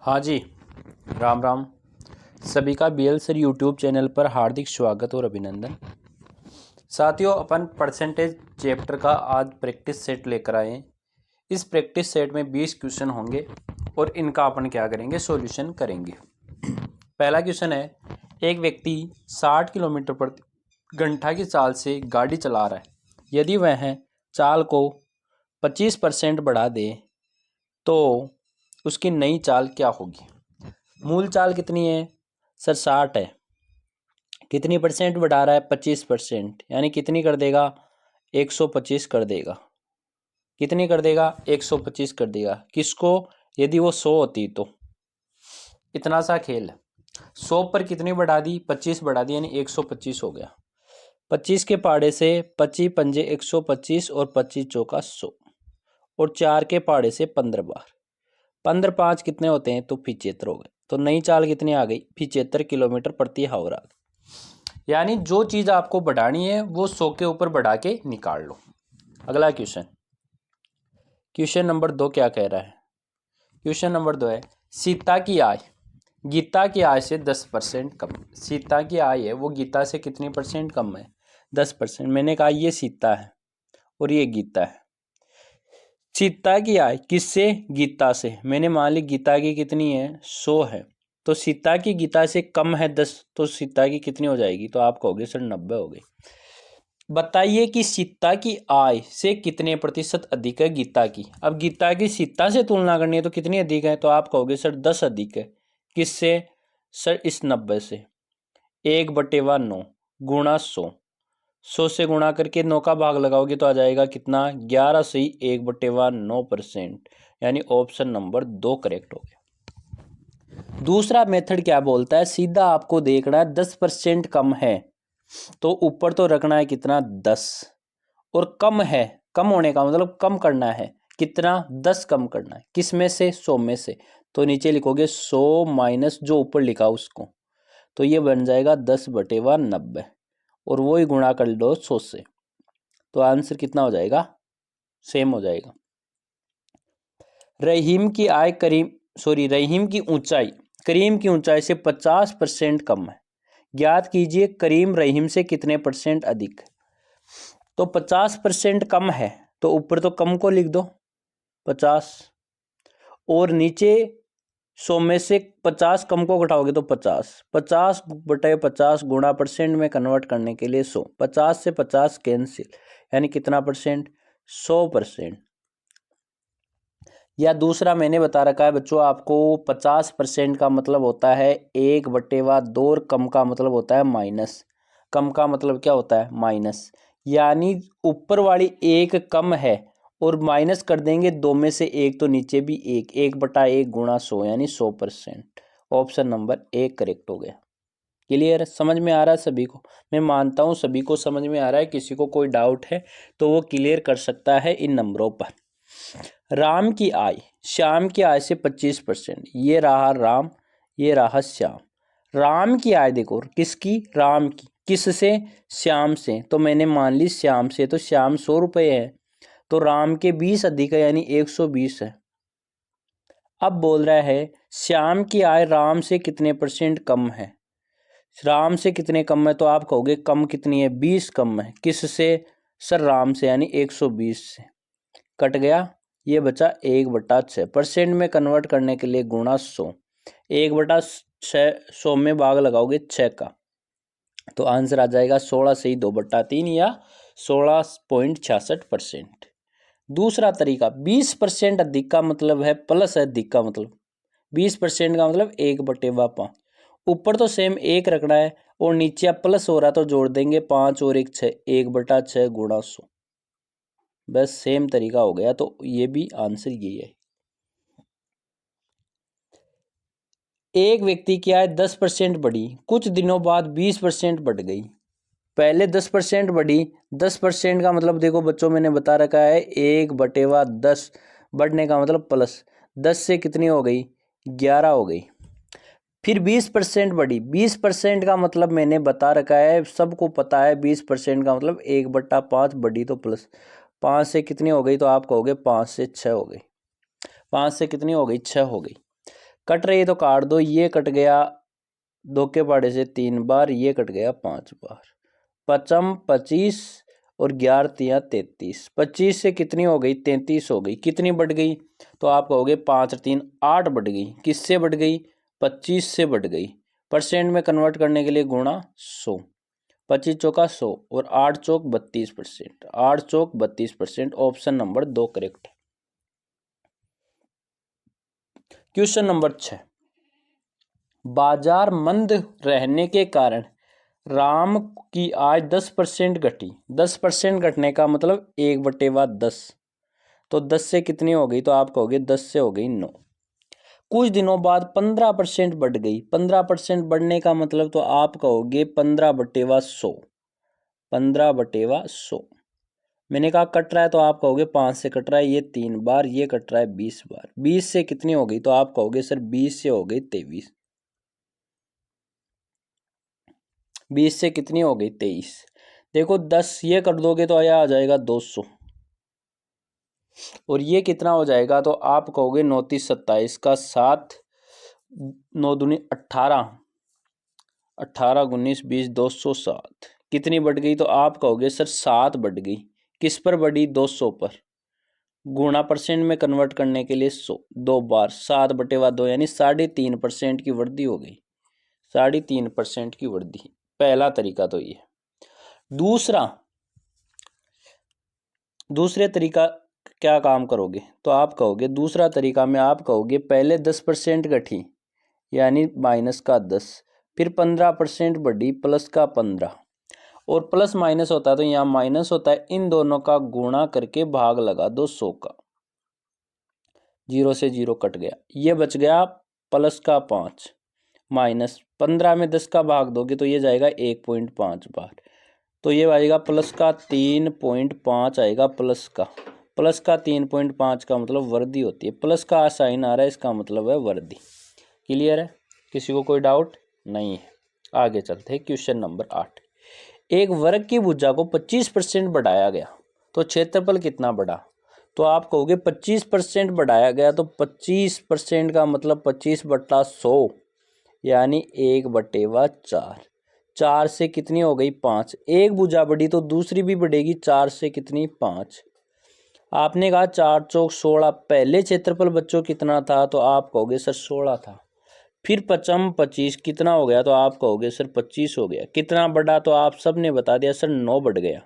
हाँ जी, राम राम। सभी का बीएल सर यूट्यूब चैनल पर हार्दिक स्वागत और अभिनंदन। साथियों, अपन परसेंटेज चैप्टर का आज प्रैक्टिस सेट लेकर आए हैं। इस प्रैक्टिस सेट में 20 क्वेश्चन होंगे और इनका अपन क्या करेंगे, सॉल्यूशन करेंगे। पहला क्वेश्चन है, एक व्यक्ति 60 किलोमीटर प्रति घंटा की चाल से गाड़ी चला रहा है। यदि वह चाल को 25% बढ़ा दे तो उसकी नई चाल क्या होगी। मूल चाल कितनी है सर? 60 है। कितनी परसेंट बढ़ा रहा है? 25%, यानी कितनी कर देगा? 125 कर देगा। कितनी कर देगा? 125 कर देगा। किसको? यदि वो 100 होती तो। इतना सा खेल। 100 पर कितनी बढ़ा दी? 25 बढ़ा दी, यानी 125 हो गया। 25 के पाड़े से 25 पंजे 125 और 25 चौका 100 और 4 के पाड़े से 15 बार। 15 5 कितने होते हैं? तो 75 हो गए। तो नई चाल कितनी आ गई? 75 किलोमीटर प्रति हावर आ गई। यानी जो चीज आपको बढ़ानी है वो 100 के ऊपर बढ़ा के निकाल लो। अगला क्वेश्चन, क्वेश्चन नंबर 2 क्या कह रहा है? क्वेश्चन नंबर 2 है, सीता की आय गीता की आय से 10% कम। सीता की आय है वो गीता से कितनी परसेंट कम है? 10%। मैंने कहा ये सीता है और ये गीता है। सीता की आय किससे? गीता से। मैंने मान ली गीता की कितनी है? 100 है। तो सीता की गीता से कम है 10, तो सीता की कितनी हो जाएगी? तो आप कहोगे सर 90 हो गई। बताइए कि सीता की आय से कितने प्रतिशत अधिक है गीता की। अब गीता की सीता से तुलना करनी है तो कितनी अधिक है? तो आप कहोगे सर 10 अधिक है। किससे? सर इस 90 से। 1/9 गुणा 100। 100 से गुणा करके 9 का भाग लगाओगे तो आ जाएगा कितना? 11 से 1/9%, यानी ऑप्शन नंबर 2 करेक्ट हो गया। दूसरा मेथड क्या बोलता है? सीधा आपको देखना है 10% कम है तो ऊपर तो रखना है कितना? 10। और कम है, कम होने का मतलब कम करना है कितना? 10 कम करना है। किस में से? 100 में से। तो नीचे लिखोगे 100 माइनस जो ऊपर लिखा उसको, तो ये बन जाएगा 10/90 और वो ही गुणा कर लो 100 से। तो आंसर कितना हो जाएगा? सेम हो जाएगा। रहीम की आय रहीम की ऊंचाई करीम की ऊंचाई से 50% कम है। ज्ञात कीजिए करीम रहीम से कितने परसेंट अधिक है। तो 50% कम है तो ऊपर तो कम को लिख दो 50, और नीचे 100 में से 50 कम को घटाओगे तो 50। 50/50 गुणा परसेंट में कन्वर्ट करने के लिए 100। 50 से 50 कैंसिल, यानी कितना परसेंट? 100%। या दूसरा मैंने बता रखा है बच्चों आपको, 50% का मतलब होता है 1/2 और कम का मतलब होता है माइनस। कम का मतलब क्या होता है? माइनस। यानी ऊपर वाली एक कम है और माइनस कर देंगे 2 में से 1 तो नीचे भी 1। 1/1 गुणा 100 यानी 100%। ऑप्शन नंबर 1 करेक्ट हो गया। क्लियर है? समझ में आ रहा है सभी को? मैं मानता हूँ सभी को समझ में आ रहा है। किसी को कोई डाउट है तो वो क्लियर कर सकता है इन नंबरों पर। राम की आय श्याम की आय से 25%। ये रहा राम, ये रहा श्याम। राम की आय देखो किसकी? राम की। किस से? श्याम से। तो मैंने मान ली श्याम से, तो श्याम 100 रुपये है तो राम के 20 अधिक है, यानी 120 है। अब बोल रहा है श्याम की आय राम से कितने परसेंट कम है। राम से कितने कम है? तो आप कहोगे कम कितनी है? 20 कम है। किस से? सर राम से, यानी 120 से। कट गया, ये बचा 1/6। परसेंट में कन्वर्ट करने के लिए गुणा 100। 1/6 100 में भाग लगाओगे 6 का, तो आंसर आ जाएगा 16 से ही 2/3 या 16.66%। दूसरा तरीका, 20% अधिक का मतलब है प्लस है अधिक का मतलब। 20% का मतलब 1/5। ऊपर तो सेम 1 रखना है और नीचे प्लस हो रहा तो जोड़ देंगे 5 और 1 6। 1/6 गुणा 100। बस सेम तरीका हो गया, तो ये भी आंसर यही है। एक व्यक्ति की आय 10% बढ़ी, कुछ दिनों बाद 20% बढ़ गई। पहले 10% बढ़ी, 10% का मतलब देखो बच्चों मैंने बता रखा है 1/10। बढ़ने का मतलब प्लस। 10 से कितनी हो गई? 11 हो गई। फिर 20% बढ़ी, 20% का मतलब मैंने बता रखा है, सबको पता है 20% का मतलब 1/5 बढ़ी तो प्लस। 5 से कितनी हो गई? तो आप कहोगे 5 से 6 हो गई। 5 से कितनी हो गई? 6 हो गई। कट रही है तो काट दो। ये कट गया 2 के पहाड़े से 3 बार, ये कट गया 5 बार। 5 25 और 11 तिया 33। 25 से कितनी हो गई? 33 हो गई। कितनी बढ़ गई? तो आप कहोगे 5 3 8 बढ़ गई। किससे बढ़ गई? 25 से बढ़ गई। परसेंट में कन्वर्ट करने के लिए गुणा 100। 25 चौका 100 और 8 चौक 32%। 8 चौक 32%। ऑप्शन नंबर 2 करेक्ट है। क्वेश्चन नंबर 6, बाजार मंद रहने के कारण राम की आय 10% घटी। 10% घटने का मतलब 1/10। तो 10 से कितनी हो गई? तो आप कहोगे 10 से हो गई 9। कुछ दिनों बाद 15% बढ़ गई। 15% बढ़ने का मतलब तो आप कहोगे 15/100। 15/100। मैंने कहा कट रहा है तो आप कहोगे 5 से कट रहा है, ये 3 बार, ये कट रहा है 20 बार। 20 से कितनी हो गई? तो आप कहोगे सर 20 से हो गई 23। 20 से कितनी हो गई? 23। देखो 10 ये कर दोगे तो यह आ जाएगा 200 और ये कितना हो जाएगा? तो आप कहोगे 9 30 27 का 7, 9 दूनी 18, 18 19 20 207। कितनी बढ़ गई? तो आप कहोगे सर 7 बढ़ गई। किस पर बढ़ी? 200 पर। गुणा परसेंट में कन्वर्ट करने के लिए 100 2 बार। 7/2 यानी 3.5% की वृद्धि हो गई। 3.5% की वृद्धि। पहला तरीका तो ये। दूसरे तरीका क्या काम करोगे? तो आप कहोगे दूसरा तरीका में आप कहोगे पहले 10% घटी यानी माइनस का 10, फिर 15% बढ़ी प्लस का 15, और प्लस माइनस होता है तो यहाँ माइनस होता है। इन दोनों का गुणा करके भाग लगा दो 100 का। 0 से 0 कट गया, ये बच गया प्लस का 5 माइनस 15 में 10 का भाग दोगे तो ये जाएगा 1.5 बार। तो ये आएगा प्लस का 3.5 आएगा। प्लस का 3.5 का मतलब वृद्धि होती है। प्लस का साइन आ रहा है, इसका मतलब है वृद्धि। क्लियर है? किसी को कोई डाउट नहीं है? आगे चलते हैं। क्वेश्चन नंबर 8, एक वर्ग की भुजा को 25% बढ़ाया गया तो क्षेत्रफल कितना बढ़ा? तो आप कहोगे 25% बढ़ाया गया तो 25% का मतलब 25/100 यानी 1/4। 4 से कितनी हो गई? 5। एक भुजा बढ़ी तो दूसरी भी बढ़ेगी। 4 से कितनी? 5। आपने कहा 4 चौक 16। पहले क्षेत्रफल बच्चों कितना था? तो आप कहोगे सर 16 था। फिर 5 25 कितना हो गया? तो आप कहोगे सर 25 हो गया। कितना बढ़ा? तो आप सब ने बता दिया सर 9 बढ़ गया।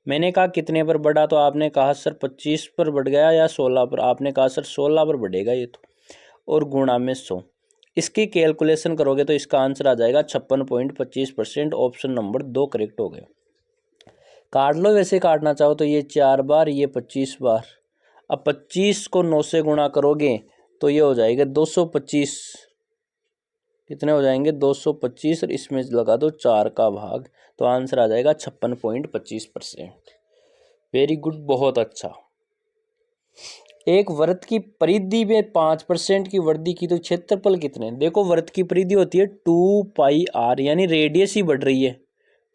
मैंने कहा कितने पर बढ़ा? तो आपने कहा सर 25 पर बढ़ गया या 16 पर? आपने कहा सर 16 पर बढ़ेगा ये तो, और गुणा में 100। इसकी कैलकुलेशन करोगे तो इसका आंसर आ जाएगा 56.25%। ऑप्शन नंबर 2 करेक्ट हो गया। काट लो, वैसे काटना चाहो तो ये 4 बार, ये 25 बार। अब 25 को 9 से गुणा करोगे तो ये हो जाएगा 225। कितने हो जाएंगे? 225 और इसमें लगा दो 4 का भाग तो आंसर आ जाएगा 56.25%। वेरी गुड, बहुत अच्छा। एक वृत्त की परिधि में 5% की वृद्धि की तो क्षेत्रफल कितने? देखो वृत्त की परिधि होती है 2πr यानी रेडियस ही बढ़ रही है।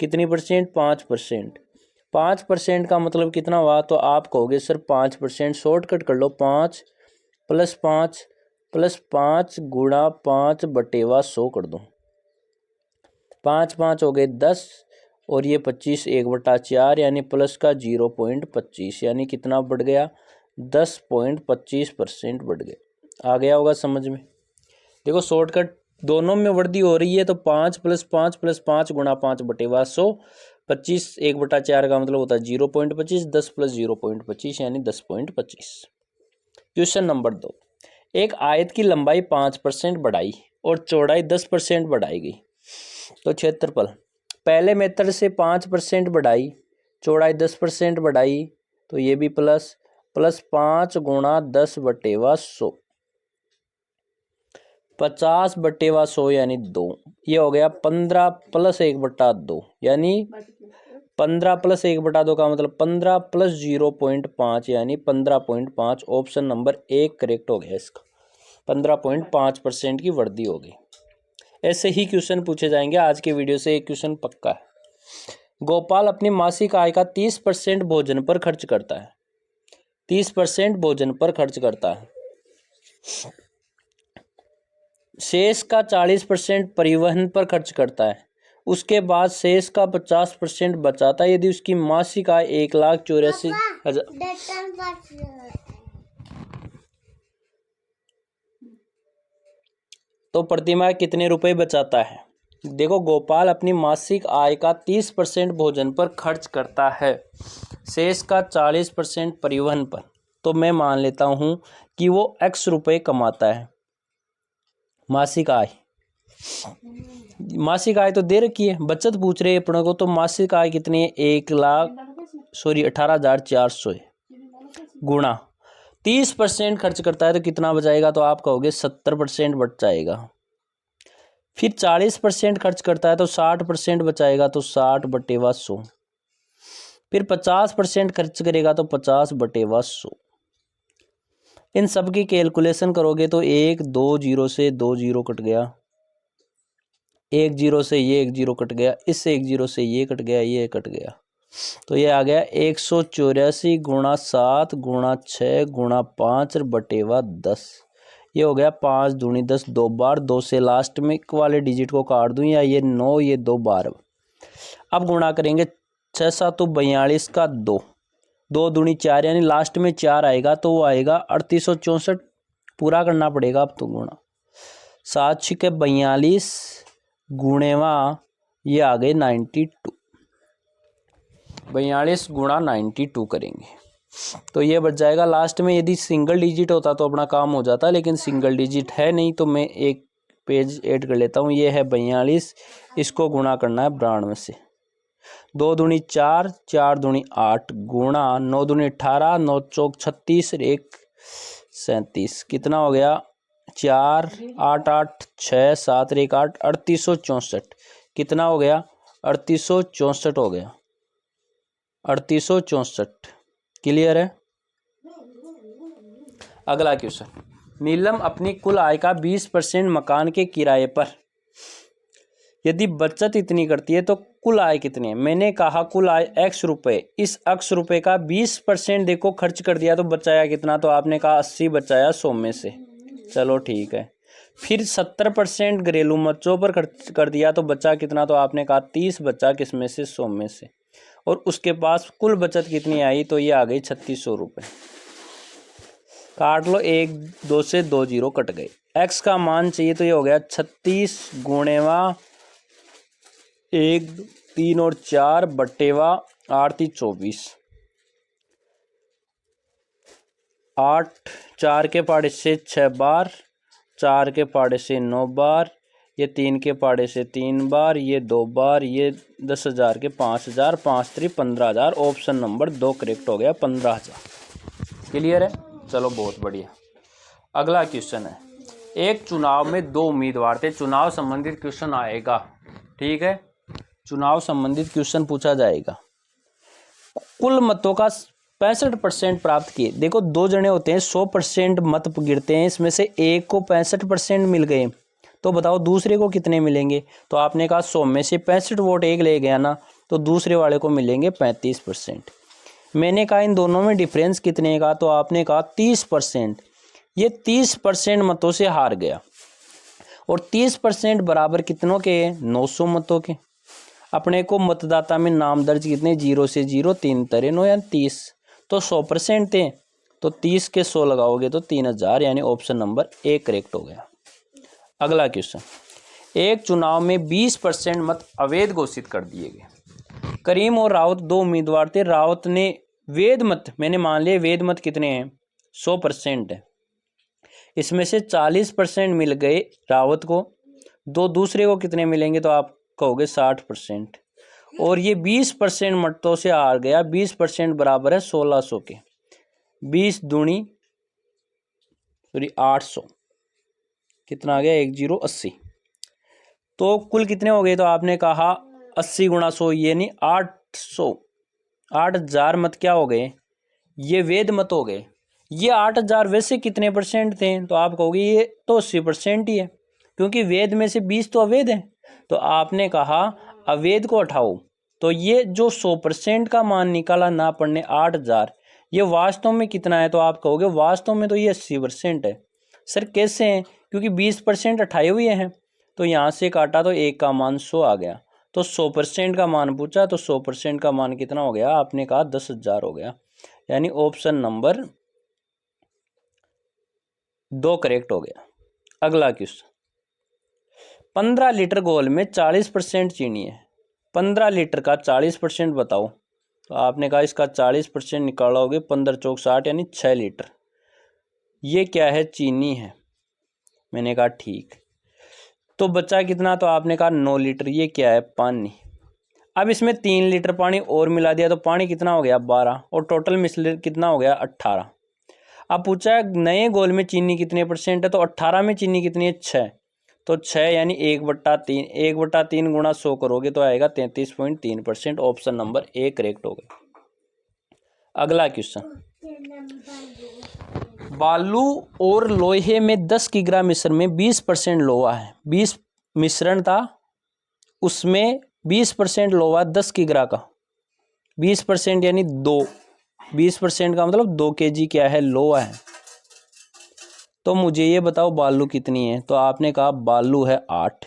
कितनी परसेंट? 5%। 5% का मतलब कितना हुआ? तो आप कहोगे सर 5%। शॉर्टकट कर लो, 5 + 5 + 5 गुणा 5/100 कर दो। 5 5 हो गए 10 और ये 25 1/4 यानी प्लस का 0.25 यानी कितना बढ़ गया? 10.25% बढ़ गए। आ गया होगा समझ में? देखो शॉर्टकट दोनों में वृद्धि हो रही है तो 5 + 5 + 5 गुणा 5/100। 25 1/4 का मतलब होता है 0.25। 10 + 0.25 यानी 10.25। क्वेश्चन नंबर 2, एक आयत की लंबाई 5% बढ़ाई और चौड़ाई 10% बढ़ाई गई तो क्षेत्रफल। पहले मेथड से 5% बढ़ाई, चौड़ाई 10% बढ़ाई तो ये भी प्लस 5 गुणा 10/100। 50/100 यानी 2। ये हो गया 15 + 1/2 यानी 15 + 1/2 का मतलब 15 + 0.5 यानी 15.5। ऑप्शन नंबर 1 करेक्ट हो गया इसका। 15.5% की वृद्धि हो गई। ऐसे ही क्वेश्चन पूछे जाएंगे। आज के वीडियो से एक क्वेश्चन पक्का है। गोपाल अपनी मासिक आय का 30% भोजन पर खर्च करता है। 30% भोजन पर खर्च करता है। शेष का 40% परिवहन पर खर्च करता है, उसके बाद शेष का 50% बचाता है। यदि उसकी मासिक आय 1,84,000 तो प्रतिमाह कितने रुपए बचाता है? देखो, गोपाल अपनी मासिक आय का 30% भोजन पर खर्च करता है, शेष का 40% परिवहन पर। तो मैं मान लेता हूं कि वो x रुपए कमाता है। मासिक आय तो दे रखी है, बचत पूछ रहे हैं अपने को, तो मासिक आय कितनी है? 18,400 है। गुणा 30% खर्च करता है तो कितना बचाएगा? तो आप कहोगे 70% बच जाएगा। फिर 40% खर्च करता है तो 60% बचाएगा, तो 60/100। फिर 50% खर्च करेगा तो 50/100। इन सब की कैलकुलेशन करोगे तो 1 2 0 से 2 0 कट गया, 1 0 से ये 1 0 कट गया, इससे 1 0 से ये कट गया, ये कट गया, तो ये आ गया 184 गुणा 7 गुणा 6 गुणा 5/10। ये हो गया 5 दूनी 10, 2 बार, 2 से लास्ट में वाले डिजिट को काट दूं, या ये 9, ये 2 बार। अब गुणा करेंगे 6 7 42 का 2, 2 दूनी 4, यानी लास्ट में 4 आएगा, तो वो आएगा 3864। पूरा करना पड़ेगा अब तो गुणा। 7 6 42 गुणेवा ये आ गए 92, 42 गुणा 92 करेंगे तो ये बच जाएगा। लास्ट में यदि सिंगल डिजिट होता तो अपना काम हो जाता, लेकिन सिंगल डिजिट है नहीं, तो मैं एक पेज ऐड कर लेता हूँ। ये है 42, इसको गुणा करना है 92 से। 2 दूनी 4, 4 दूनी 8 गुणा 9 दूनी 18, 9 चौक 36, 1 37, कितना हो गया? 4 8 8 6 7 1 8, 3864। कितना हो गया? 3864 हो गया, 3864। क्लियर है? अगला क्वेश्चन, नीलम अपनी कुल आय का 20% मकान के किराए पर, यदि बचत इतनी करती है तो कुल आय कितनी है? मैंने कहा कुल आय x रुपए, इस x रुपए का 20% देखो खर्च कर दिया तो बचाया कितना? तो आपने कहा 80 बचाया 100 में से, चलो ठीक है। फिर 70% घरेलू मर्चों पर खर्च कर दिया तो बचा कितना? तो आपने कहा 30 बचा, किसमें से? 100 में से। और उसके पास कुल बचत कितनी आई? तो ये आ गई 3600 रुपये। काट लो, 1 2 से 2 0 कट गए। x का मान चाहिए तो ये हो गया 36 गुणेवा 1 3 और 4 बटेवा 8 3 24, 8 4 के पाड़े से 6 बार, 4 के पाड़े से 9 बार, ये 3 के पाड़े से 3 बार, ये 2 बार, ये 10,000 के 5,000, 5 3 15,000। ऑप्शन नंबर 2 करेक्ट हो गया, 15,000। क्लियर है? चलो बहुत बढ़िया। अगला क्वेश्चन है, एक चुनाव में 2 उम्मीदवार थे। चुनाव संबंधित क्वेश्चन आएगा, ठीक है, चुनाव संबंधित क्वेश्चन पूछा जाएगा। कुल मतों का 65% प्राप्त किए। देखो, 2 जने होते हैं, 100% मत गिरते हैं, इसमें से एक को 65% मिल गए, तो बताओ दूसरे को कितने मिलेंगे? तो आपने कहा 100 में से 65 वोट एक ले गया ना, तो दूसरे वाले को मिलेंगे 35%। मैंने कहा इन दोनों में डिफरेंस कितने का? तो आपने कहा 30%। ये 30% मतों से हार गया, और 30% बराबर कितनों के? 900 मतों के। अपने को मतदाता में नाम दर्ज कितने? 0 से 0, 3 तरे 9 यानी 30, तो 100% थे, तो 30 के 100 लगाओगे तो 3000, यानी ऑप्शन नंबर 1 करेक्ट हो गया। अगला क्वेश्चन, एक चुनाव में 20% मत अवैध घोषित कर दिए गए। करीम और रावत 2 उम्मीदवार थे। रावत ने वैध मत, मैंने मान लिया वैध मत कितने हैं? 100% है, इसमें से 40% मिल गए रावत को, दूसरे को कितने मिलेंगे? तो आप कहोगे 60%। और ये 20% मतों से हार गया। 20% बराबर है 1600 के, 20 दूनी 800, कितना आ गया? 1080। तो कुल कितने हो गए? तो आपने कहा 80 गुणा 100, यानी 800, 8000 मत क्या हो गए? ये वैध मत हो गए। ये 8000 वैसे कितने परसेंट थे? तो आप कहोगे ये तो 80% ही है, क्योंकि वैध में से 20 तो अवैध है। तो आपने कहा अवैध को हटाओ, तो ये जो 100% का मान निकाला ना पढ़ने 8000, ये वास्तव में कितना है? तो आप कहोगे वास्तव में तो ये 80% है। सर कैसे है? क्योंकि 20% हटाए हुए हैं, तो यहाँ से काटा तो 1 का मान 100 आ गया। तो 100% का मान पूछा, तो 100% का मान कितना हो गया? आपने कहा 10,000 हो गया, यानी ऑप्शन नंबर 2 करेक्ट हो गया। अगला क्वेश्चन, 15 लीटर घोल में 40% चीनी है, 15 लीटर का 40% बताओ। तो आपने कहा इसका 40% निकालोगे, 15 चौक 60 यानी 6 लीटर। ये क्या है? चीनी है। मैंने कहा ठीक। तो बचा कितना? तो आपने कहा 9 लीटर। ये क्या है? पानी। अब इसमें 3 लीटर पानी और मिला दिया, तो पानी कितना हो गया? 12, और टोटल मिश्रण कितना हो गया? 18। अब पूछा है नए घोल में चीनी कितने परसेंट है, तो 18 में चीनी कितनी है? 6। तो 6 यानी 1/3, 1/3 गुणा 100 करोगे तो आएगा 33.3%। ऑप्शन नंबर ए करेक्ट हो गया। अगला क्वेश्चन, बालू और लोहे में 10 किग्रा मिश्रण में 20% लोहा है। 20 मिश्रण था, उसमें 20% लोहा 10 किग्रा का, 20% यानी 2, 20% का मतलब 2 kg क्या है? लोहा है। तो मुझे ये बताओ बालू कितनी है? तो आपने कहा बालू है 8।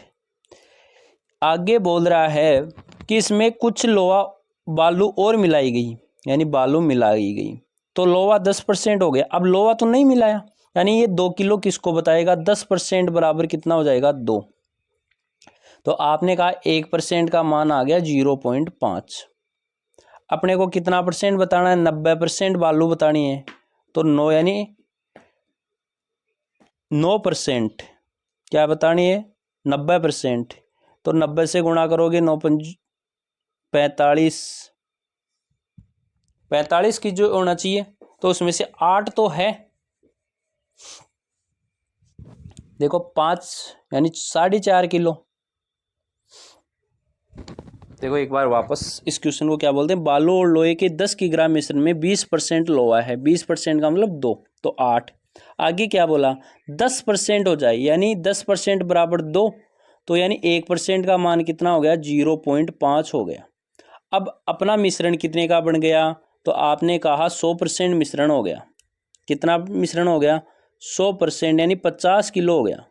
आगे बोल रहा है कि इसमें कुछ लोहा बालू और मिलाई गई, यानी बालू मिलाई गई, तो लोहा 10% हो गया। अब लोहा तो नहीं मिलाया, यानी ये 2 किलो किसको बताएगा? 10% बराबर कितना हो जाएगा? 2। तो आपने कहा 1% का मान आ गया 0.5। अपने को कितना परसेंट बताना है? 90% बालू बतानी है, तो 9 यानी 9% क्या बतानी है? 90%। तो 90 से गुणा करोगे, 9 पंज 45, 45 की जो होना चाहिए, तो उसमें से 8 तो है। देखो 5 यानी 4.5 किलो। देखो एक बार वापस इस क्वेश्चन को क्या बोलते हैं? बालू और लोहे के 10 किग्रा मिश्रण में 20% लोहा है, 20% का मतलब 2, तो 8। आगे क्या बोला? 10% हो जाए, यानी 10% बराबर 2, तो यानी 1% का मान कितना हो गया? 0.5 हो गया। अब अपना मिश्रण कितने का बन गया? तो आपने कहा 100% मिश्रण हो गया। कितना मिश्रण हो गया? 100% यानी 50 किलो हो गया।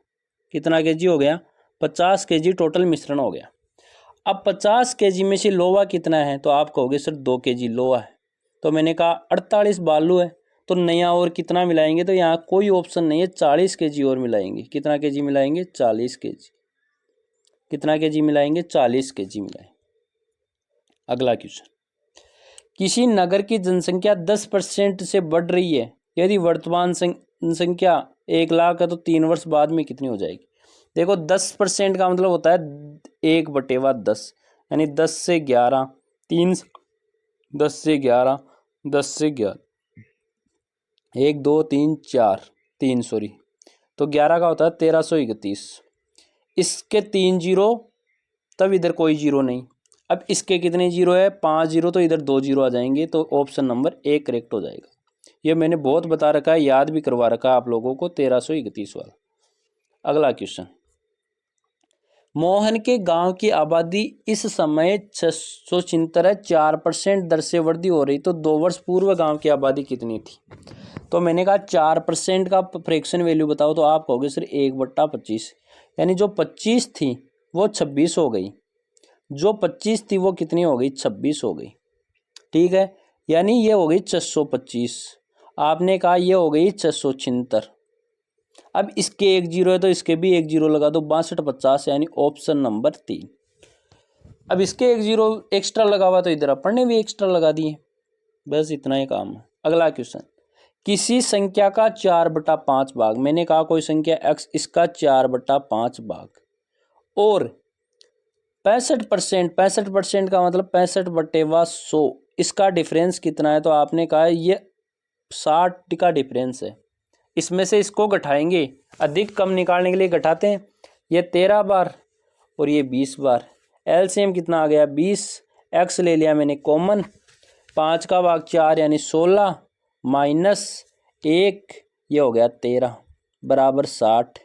कितना केजी हो गया? 50 केजी टोटल मिश्रण हो गया। अब 50 केजी में से लोहा कितना है? तो आप कहोगे सर 2 केजी लोहा है। तो मैंने कहा 48 बालू है, तो नया और कितना मिलाएंगे? तो यहाँ कोई ऑप्शन नहीं है, 40 केजी और मिलाएंगे। कितना केजी मिलाएंगे? 40 केजी। कितना केजी मिलाएंगे? 40 केजी मिलाएंगे। अगला क्वेश्चन, किसी नगर की जनसंख्या 10% से बढ़ रही है, यदि वर्तमान जनसंख्या 1 लाख है, तो 3 वर्ष बाद में कितनी हो जाएगी? देखो 10% का मतलब होता है 1/10, यानी 10 से 11, 3, 10 से 11, 10 से 11, 1 2 3 4, 3 सॉरी, तो 11 का होता है 1331। इसके 3 जीरो, तब इधर कोई जीरो नहीं। अब इसके कितने जीरो है? 5 जीरो, तो इधर 2 जीरो आ जाएंगे, तो ऑप्शन नंबर ए करेक्ट हो जाएगा। ये मैंने बहुत बता रखा है, याद भी करवा रखा है आप लोगों को, 1331 वाला। अगला क्वेश्चन, मोहन के गांव की आबादी इस समय 676 है, 4% दर से वृद्धि हो रही, तो 2 वर्ष पूर्व गांव की आबादी कितनी थी? तो मैंने कहा 4% का फ्रैक्शन वैल्यू बताओ, तो आप कहोगे सर 1/25, यानी जो 25 थी वो 26 हो गई, जो 25 थी वो कितनी हो गई? 26 हो गई। ठीक है, यानी ये हो गई 625। आपने कहा ये हो गई 676। अब इसके 1 जीरो है, तो इसके भी 1 जीरो लगा दो, 6250, यानी ऑप्शन नंबर 3। अब इसके 1 जीरो एक्स्ट्रा लगा हुआ, तो इधर अपन ने भी एक्स्ट्रा लगा दिए। बस इतना ही काम है। अगला क्वेश्चन, किसी संख्या का 4/5 भाग, मैंने कहा कोई संख्या x, इसका 4/5 भाग, और 65%, 65% का मतलब 65/100, इसका डिफरेंस कितना है? तो आपने कहा ये 60 का डिफरेंस है। इसमें से इसको घटाएंगे, अधिक कम निकालने के लिए घटाते हैं। ये 13 बार और ये 20 बार, एलसीएम कितना आ गया? 20। एक्स ले लिया मैंने कॉमन, 5 का भाग 4 यानी 16, माइनस 1, ये हो गया 13, बराबर 60।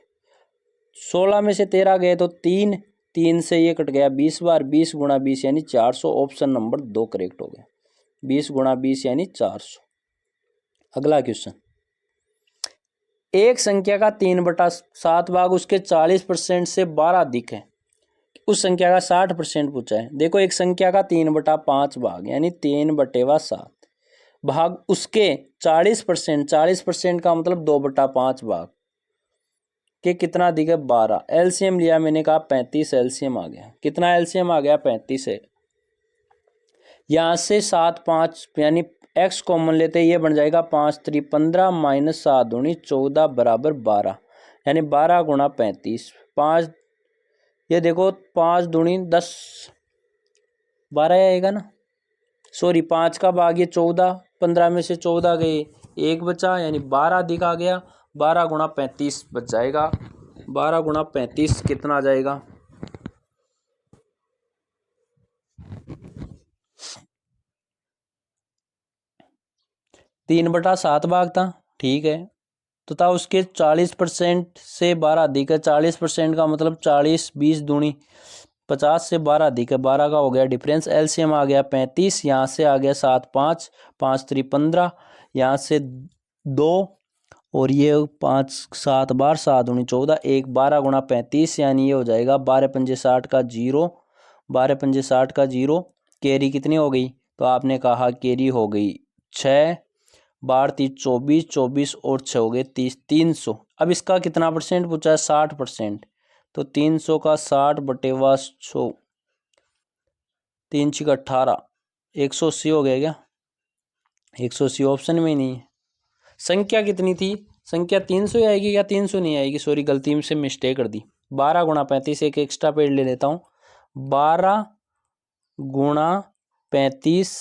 16 में से 13 गए तो 3, 3 से ये कट गया 20 बार, 20 गुणा 20 यानी 400। ऑप्शन नंबर 2 करेक्ट हो गया। 20 गुणा 20 यानी 400। अगला क्वेश्चन, एक संख्या का 3/7 भाग उसके 40% से 12 अधिक है, उस संख्या का 60% पूछा है। देखो एक संख्या का 3/5 भाग यानी 3/7 भाग उसके 40%, 40% का मतलब 2/5 भाग के कितना अधिक है 12। एलसीएम लिया मैंने कहा 35 एलसीएम आ गया। कितना एलसीएम आ गया 35 है। यहाँ से 7 5 यानी x कॉमन लेते ये बन जाएगा 5 3 15 माइनस 7 दूनी 14 बराबर 12 यानी 12 गुणा 35 5 ये देखो 5 दूनी 10 12 आएगा ना, सॉरी 5 का भाग ये 14, 15 में से 14 गए 1 बचा यानी 12 अधिक आ गया। 12 गुणा 35 बच जाएगा। 12 गुणा 35 कितना आ जाएगा 3/7 भाग था, ठीक है। तो था उसके 40% से 12 अधिक है। 40% का मतलब 40 20 दूनी 50 से 12 अधिक है। 12 का हो गया डिफरेंस। एलसीएम आ गया 35, यहाँ से आ गया 7 5 5 3 15, यहाँ से 2 और ये 5 7 12 7 दूनी 14 1 12 गुणा 35 यानी ये हो जाएगा 12 पंजे 60 का 0, 12 पंजे 60 का 0। कैरी कितनी हो गई तो आपने कहा कैरी हो गई 6, 12 3 24, 24 और 6 हो गए 30, 300। अब इसका कितना परसेंट पूछा है 60%, तो 300 का 60/100 3 6 18 180 हो गया क्या 180 ऑप्शन में ही नहीं है। संख्या कितनी थी संख्या 300 आएगी या 300 नहीं आएगी, सॉरी गलती से मिस्टेक कर दी। 12 गुणा 35 एक एक्स्ट्रा पेड़ ले लेता हूँ। 12 गुणा 35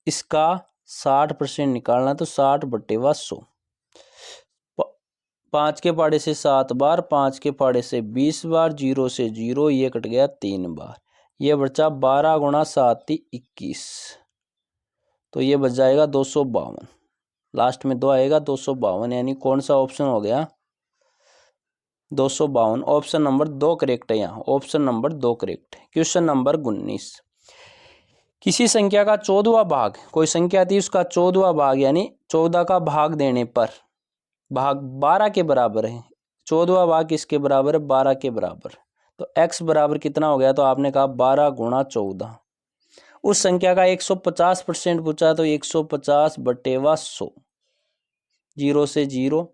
इसका 60% निकालना तो 60/100। 5 के पाड़े से 7 बार, 5 के पाड़े से 20 बार, 0 से 0 ये कट गया 3 बार। ये बचा 12 गुणा 7 21, तो ये बच जाएगा 252। लास्ट में 2 आएगा 252 यानी कौन सा ऑप्शन हो गया 252। ऑप्शन नंबर 2 करेक्ट है। यहाँ ऑप्शन नंबर 2 करेक्ट है। क्वेश्चन नंबर 19, किसी संख्या का 14वां भाग, कोई संख्या थी उसका 14वां भाग यानी 14 का भाग देने पर भाग 12 के बराबर है। 14वां भाग किसके बराबर है 12 के बराबर, तो x बराबर कितना हो गया तो आपने कहा 12 गुणा 14। उस संख्या का 150% पूछा तो 150/100, 0 से 0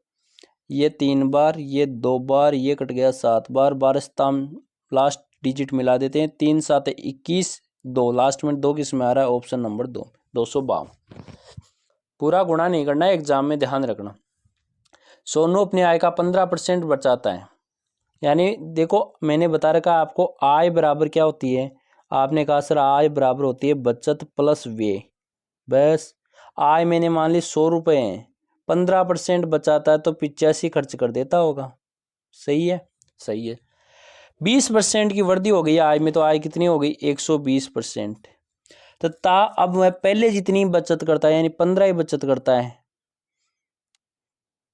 ये 3 बार, ये 2 बार, ये कट गया 7 बार। 12 लास्ट डिजिट मिला देते हैं, 3 7 21 2, लास्ट में 2 किस में आ रहा है ऑप्शन नंबर 2 252। पूरा गुणा नहीं करना है, एग्जाम में ध्यान रखना। सोनू अपनी आय का 15% बचाता है, यानी देखो मैंने बता रखा आपको आय बराबर क्या होती है। आपने कहा सर आय बराबर होती है बचत प्लस व्यय। बस आय मैंने मान ली 100 रुपये हैं, 15% बचाता है तो 85 खर्च कर देता होगा। सही है, सही है। 20% की वृद्धि हो गई आय में, तो आय कितनी हो गई 120%। तो अब वह पहले जितनी बचत करता है यानी 15 ही बचत करता है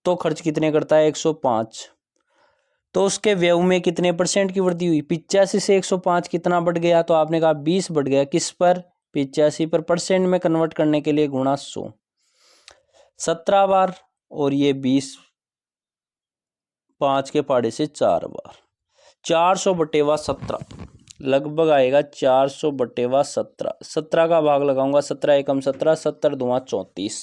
तो खर्च कितने करता है 105। तो उसके व्यय में कितने परसेंट की वृद्धि हुई 85 से 105 कितना बढ़ गया तो आपने कहा 20 बढ़ गया। किस पर 85 पर। परसेंट में कन्वर्ट करने के लिए गुणा 100 17 बार और ये 20 5 के पाड़े से 4 बार 400/17 लगभग आएगा 400/17। 17 का भाग लगाऊंगा 17 एकम 17 70 दूना 34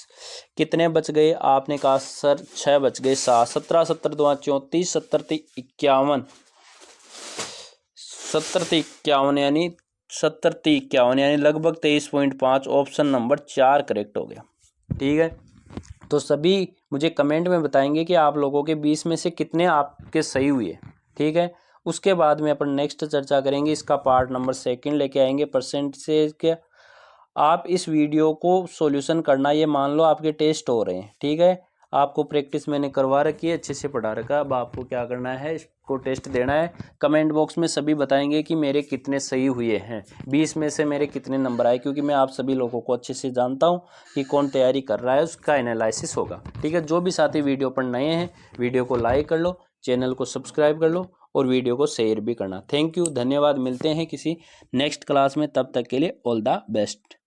कितने बच गए आपने कहा सर 6 बच गए 7 17 70 दूना 34 70 51 70 51 यानी 70 51 यानी लगभग 23.5। ऑप्शन नंबर 4 करेक्ट हो गया। ठीक है, तो सभी मुझे कमेंट में बताएंगे कि आप लोगों के 20 में से कितने आपके सही हुए। ठीक है, उसके बाद में अपन नेक्स्ट चर्चा करेंगे, इसका पार्ट नंबर 2 लेके आएंगे परसेंटेज के। आप इस वीडियो को सॉल्यूशन करना, ये मान लो आपके टेस्ट हो रहे हैं। ठीक है, आपको प्रैक्टिस मैंने करवा रखी है, अच्छे से पढ़ा रखा है। अब आपको क्या करना है इसको टेस्ट देना है। कमेंट बॉक्स में सभी बताएंगे कि मेरे कितने सही हुए हैं, 20 में से मेरे कितने नंबर आए, क्योंकि मैं आप सभी लोगों को अच्छे से जानता हूं कि कौन तैयारी कर रहा है, उसका एनालिसिस होगा। ठीक है, जो भी साथी वीडियो पर नए हैं वीडियो को लाइक कर लो, चैनल को सब्सक्राइब कर लो और वीडियो को शेयर भी करना। थैंक यू, धन्यवाद। मिलते हैं किसी नेक्स्ट क्लास में, तब तक के लिए ऑल द बेस्ट।